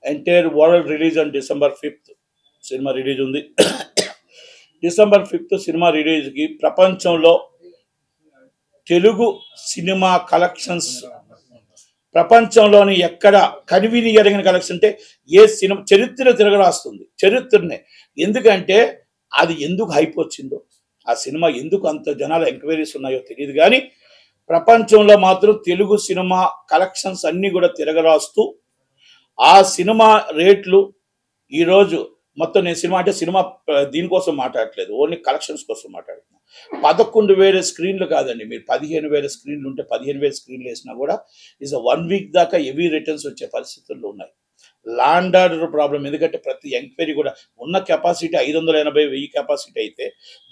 Entire world release on December 5th cinema release ఉంది. December 5th cinema రిలీజ్కి ప్రపంచంలో Telugu cinema collections ప్రపంచంలోని ఎక్కడ కనివిని ఎరగిన కలెక్షన్ అంటే ఏ సినిమా చరిత్ర తిరగరాస్తుంది చరిత్రనే. ఎందుకంటే అది ఎందుకు హైప్ వచ్చిందో, ఆ సినిమా ఎందుకు అంత జనాల ఎంక్వైరీస్ ఉన్నాయో తెలియదు, కానీ ప్రపంచంలో మాత్రం తెలుగు సినిమా కలెక్షన్స్ అన్నీ కూడా తిరగరాస్తూ ఆ సినిమా రేట్లు ఈరోజు మొత్తం నేను సినిమా అంటే సినిమా దీనికోసం మాట్లాడట్లేదు, ఓన్లీ కలెక్షన్స్ కోసం మాట్లాడుతున్నాను. 11,000 స్క్రీన్లు కాదండి, మీరు 15,000 స్క్రీన్లు ఉంటే 15,000 స్క్రీన్లు వేసినా కూడా ఈజ్ 1 వీక్ దాకా హెవీ రిటర్న్స్ వచ్చే పరిస్థితుల్లో ఉన్నాయి. ల్యాండ్ ఆర్డర్ ప్రాబ్లం, ఎందుకంటే ప్రతి ఎంక్వైరీ కూడా ఉన్న కెపాసిటీ 580,000 కెపాసిటీ అయితే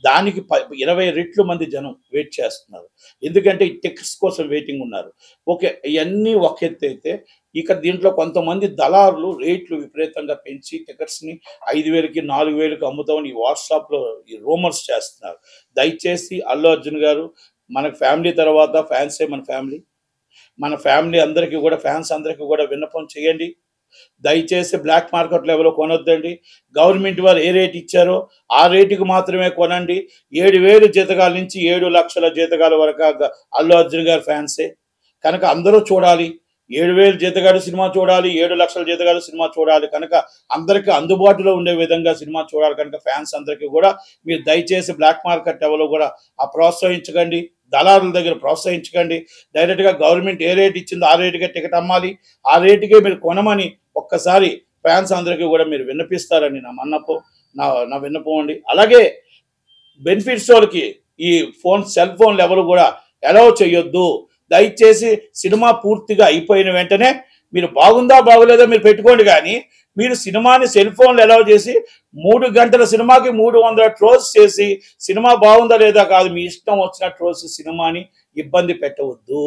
దానికి 20 రెట్లు మంది జనం వెయిట్ చేస్తున్నారు, ఎందుకంటే ఈ టికెట్స్ కోసం వెయిటింగ్ ఉన్నారు. ఓకే, ఇవన్నీ ఒక ఎత్తు అయితే ఇక దీంట్లో కొంతమంది దళారులు రేట్లు విపరీతంగా పెంచి టికెట్స్ని 5,000కి 4,000కి అమ్ముతామని ఈ వాట్సాప్లో ఈ రూమర్స్ చేస్తున్నారు. దయచేసి అల్లు అర్జున్ గారు, మన ఫ్యామిలీ తర్వాత ఫ్యాన్సే మన ఫ్యామిలీ అందరికీ కూడా, ఫ్యాన్స్ అందరికీ కూడా విన్నపం చేయండి. దయచేసి బ్లాక్ మార్కెట్ లెవెల్లో కొనొద్దండి. గవర్నమెంట్ వారు ఏ రేట్ ఇచ్చారో ఆ రేటుకి మాత్రమే కొనండి. 7,000 జీతగాల నుంచి 7 లక్షల జీతగాల వరకు అల్లు అర్జున్ గారి ఫ్యాన్సే కనుక అందరూ చూడాలి. 7,000 జీతగాడు సినిమా చూడాలి, 7 లక్షల జీతగాడు సినిమా చూడాలి కనుక అందరికీ అందుబాటులో ఉండే విధంగా సినిమా చూడాలి కనుక ఫ్యాన్స్ అందరికీ కూడా మీరు దయచేసి బ్లాక్ మార్కెట్ లెవెల్లో కూడా ప్రోత్సహించకండి, దళారుల దగ్గర ప్రోత్సహించకండి. డైరెక్ట్గా గవర్నమెంట్ ఏ రేట్ ఇచ్చిందో ఆ రేటుకే టికెట్ అమ్మాలి, ఆ రేటుకే మీరు కొనమని ఒక్కసారి ఫ్యాన్స్ అందరికీ కూడా మీరు విన్నపిస్తారని నా విన్నపం అండి. అలాగే బెనిఫిట్స్ వాళ్ళకి ఈ సెల్ ఫోన్లు ఎవరు కూడా అలౌ చేయొద్దు. దయచేసి సినిమా పూర్తిగా అయిపోయిన వెంటనే మీరు బాగుందా బాగోలేదా మీరు పెట్టుకోండి, కానీ మీరు సినిమాని సెల్ ఫోన్లు అలౌ చేసి 3 గంటల సినిమాకి 300 ట్రోల్స్ చేసి సినిమా బాగుందా లేదా కాదు, మీ ఇష్టం వచ్చిన ట్రోల్స్ సినిమాని ఇబ్బంది పెట్టవద్దు.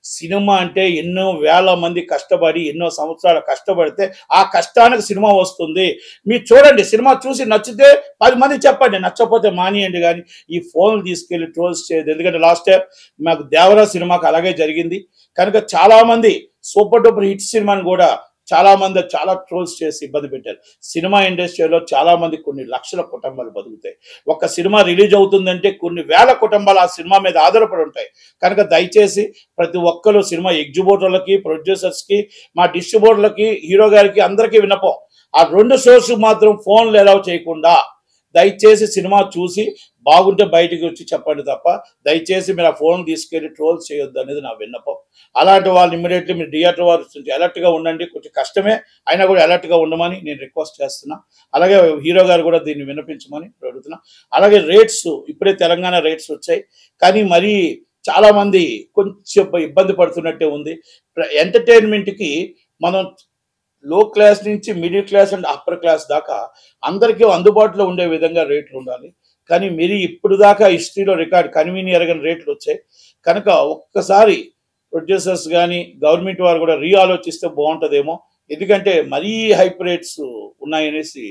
సినిమా అంటే ఎన్నో వేల మంది కష్టపడి ఎన్నో సంవత్సరాలు కష్టపడితే ఆ కష్టానికి సినిమా వస్తుంది. మీరు చూడండి, సినిమా చూసి నచ్చితే 10 మంది చెప్పండి, నచ్చకపోతే మానేయండి, కానీ ఈ ఫోన్లు తీసుకెళ్ళి ట్రోల్స్ చేయదు. ఎందుకంటే లాస్ట్ టైం మాకు దేవరా సినిమాకి అలాగే జరిగింది కనుక చాలామంది సూపర్ డూపర్ హిట్ సినిమాని కూడా చాలామంది చాలా ట్రోల్స్ చేసి ఇబ్బంది పెట్టారు. సినిమా ఇండస్ట్రీలో చాలామంది కొన్ని లక్షల కుటుంబాలు బతుకుతాయి. ఒక సినిమా రిలీజ్ అవుతుందంటే కొన్ని వేల కుటుంబాలు ఆ సినిమా మీద ఆధారపడి ఉంటాయి కనుక దయచేసి ప్రతి ఒక్కరు సినిమా ఎగ్జిబిటర్లకి, ప్రొడ్యూసర్స్కి, మా డిస్ట్రిబ్యూటర్లకి, హీరో గారికి అందరికీ విన్నపం, ఆ 2 షోస్ మాత్రం ఫోన్లు అలౌ చేయకుండా దయచేసి సినిమా చూసి బాగుంటే బయటికి వచ్చి చెప్పండి తప్ప దయచేసి మీరు ఆ ఫోన్ తీసుకెళ్ళి ట్రోల్స్ చేయొద్దు అనేది నా విన్నపం. అలాంటి వాళ్ళు ఇమ్మీడియట్లీ మీరు థియేటర్ వారు అలర్ట్గా ఉండండి. కొంచెం కష్టమే అయినా కూడా అలర్ట్గా ఉండమని నేను రిక్వెస్ట్ చేస్తున్నా. అలాగే హీరో గారు కూడా దీన్ని విన్నపించమని అడుగుతున్నా. అలాగే రేట్స్ ఇప్పుడే తెలంగాణ రేట్స్ వచ్చాయి, కానీ మరీ చాలామంది కొంచెం ఇబ్బంది పడుతున్నట్టే ఉంది. ఎంటర్టైన్మెంట్కి మనం లో క్లాస్ నుంచి middle class and upper class దాకా అందరికీ అందుబాటులో ఉండే విధంగా రేట్లు ఉండాలి. కానీ మీరు ఇప్పుడు దాకా హిస్టరీలో రికార్డ్ కన్వీని ఎరగని రేట్లు వచ్చాయి కనుక ఒక్కసారి ప్రొడ్యూసర్స్ కానీ గవర్నమెంట్ వారు కూడా ఆలోచిస్తే బాగుంటుందేమో. ఎందుకంటే మరీ హైప్ రేట్స్ ఉన్నాయనేసి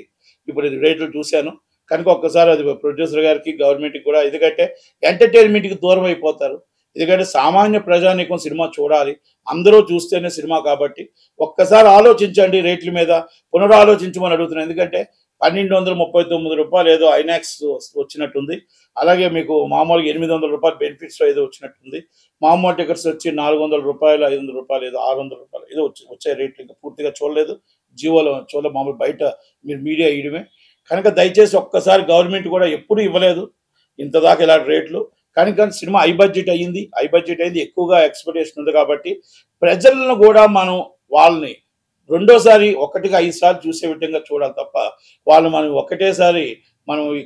ఇప్పుడు రేట్లు చూశాను కనుక ఒక్కసారి అది ప్రొడ్యూసర్ గారికి గవర్నమెంట్కి కూడా, ఎందుకంటే ఎంటర్టైన్మెంట్కి దూరం అయిపోతారు. ఎందుకంటే సామాన్య ప్రజానీకం సినిమా చూడాలి, అందరూ చూస్తేనే సినిమా కాబట్టి ఒక్కసారి ఆలోచించండి రేట్ల మీద, పునరాలోచించమని అడుగుతున్నాను. ఎందుకంటే 1,239 రూపాయలు ఏదో ఐనాక్స్ వచ్చినట్టుంది, అలాగే మీకు మామూలుగా 800 రూపాయలు బెనిఫిట్స్ ఏదో వచ్చినట్టుంది. మామూలు టికెట్స్ వచ్చి 400 రూపాయలు, 500 రూపాయలు, ఏదో 600 రూపాయలు ఏదో వచ్చే రేట్లు ఇంకా పూర్తిగా చూడలేదు, జియోలో మామూలు బయట మీరు మీడియా ఇయడమే కనుక దయచేసి ఒక్కసారి గవర్నమెంట్ కూడా ఎప్పుడు ఇవ్వలేదు ఇంతదాకా ఇలాంటి రేట్లు. కానీ సినిమా హై బడ్జెట్ అయింది, ఎక్కువగా ఎక్స్పెక్టేషన్ ఉంది కాబట్టి ప్రజలను కూడా మనం వాళ్ళని రెండోసారి 1కి 5 సార్లు చూసే విధంగా చూడాలి తప్ప వాళ్ళు మనం ఒకటేసారి మనం ఈ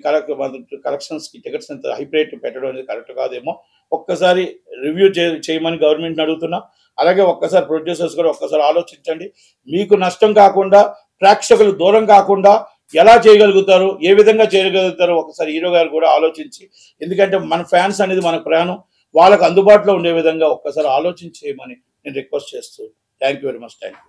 కలెక్షన్స్కి టికెట్స్ అంత హై రేట్ పెట్టడం అనేది కరెక్ట్ కాదేమో. ఒక్కసారి రివ్యూ చేయమని గవర్నమెంట్ని అడుగుతున్నా. అలాగే ఒక్కసారి ప్రొడ్యూసర్స్ కూడా ఒక్కసారి ఆలోచించండి. మీకు నష్టం కాకుండా, ప్రేక్షకులు దూరం కాకుండా ఎలా చేయగలుగుతారు, ఏ విధంగా చేయగలుగుతారో ఒకసారి హీరో గారు కూడా ఆలోచించి, ఎందుకంటే మన ఫ్యాన్స్ అనేది మన ప్రాణం, వాళ్ళకు అందుబాటులో ఉండే విధంగా ఒక్కసారి ఆలోచించేయమని నేను రిక్వెస్ట్ చేస్తూ thank you very much. Thank you.